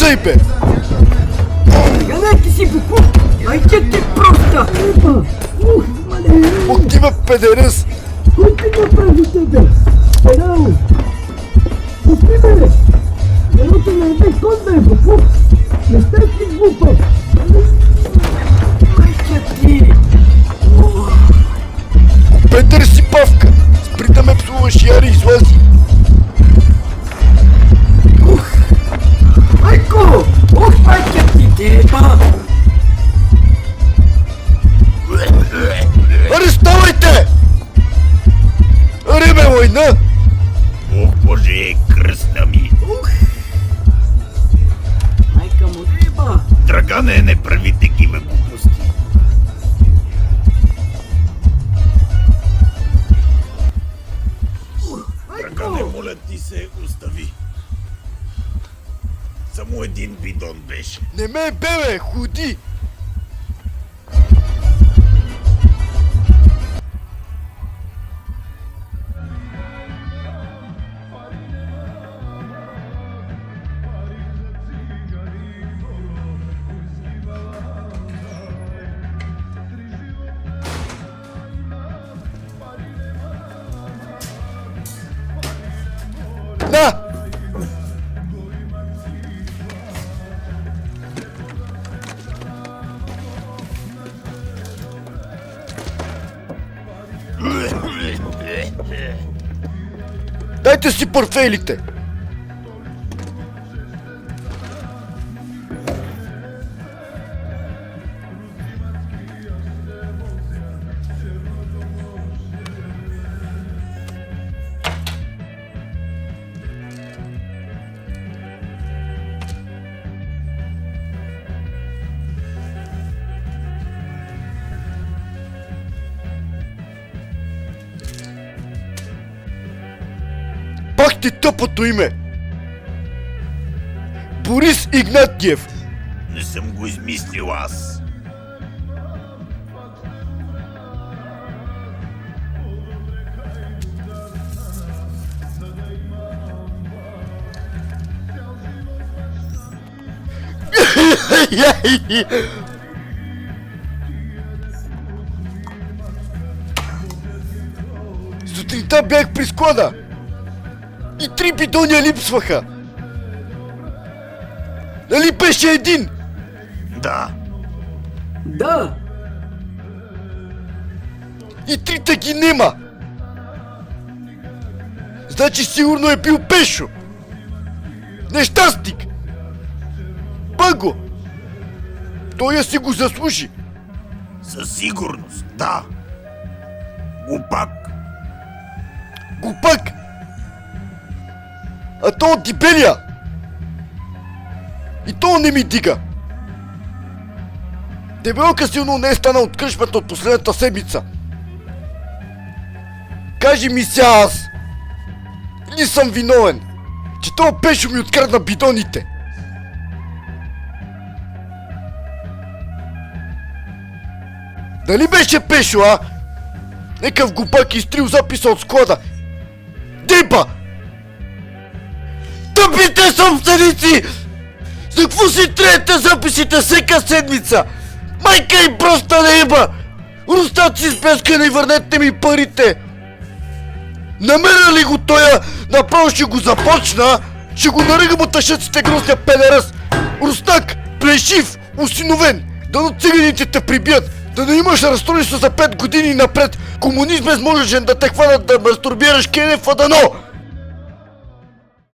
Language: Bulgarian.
Излизай, бе! Янете си, Буку! Айде ти просто! Ох ти, бе, педерас! Кой ти направи тебе? Ерао! Пусти бе! Ерото не е кой бе, Буку! Не сте си глупав! Майка ти! Петър си, Павка! Спри да ме псуваш, Яри, излази! Айко! Ох, майка ти, деба! Арестовайте! Аре, бе, война! Ох, Боже, кръста ми! Майка му деба! Драгане, не прави такива глупости. Драгане, моля ти се, остави. Само един бидон беше. Не ме бе, ходи! На! Дайте си портфейлите! Пак ти тъпото име! Борис Игнатиев! Не съм го измислил аз. Сутринта бях при склада и 3 бидоня липсваха. Нали беше един? Да. Да! И 3-та ги нема. Значи сигурно е бил Пешо. Нещастник. Бъго. Той я си го заслужи. Със сигурност, да. Глупак. Глупак. А то от дебелия. И то не ми дига. Дебелка силно не е станал от кръшмата от последната седмица. Кажи ми сега аз. Или съм виновен, че това Пешо ми открадна бидоните. Дали беше Пешо, а? Некъв глупак изтрил записа от склада. Деба! Тъпите собственици! За какво си триете записите всека седмица? Майка и проста неба! Рустаци с песка и върнете ми парите! Намеря ли го тоя? Направо ще го започна! Ще го наръгам от тъшъците грозния педерас! Рустак! Плешив! Осиновен! Дано циганите те прибият! Да не имаш разстройство за 5 години напред! Комунизм безможен да те хванат да мастурбираш Кенефа дано!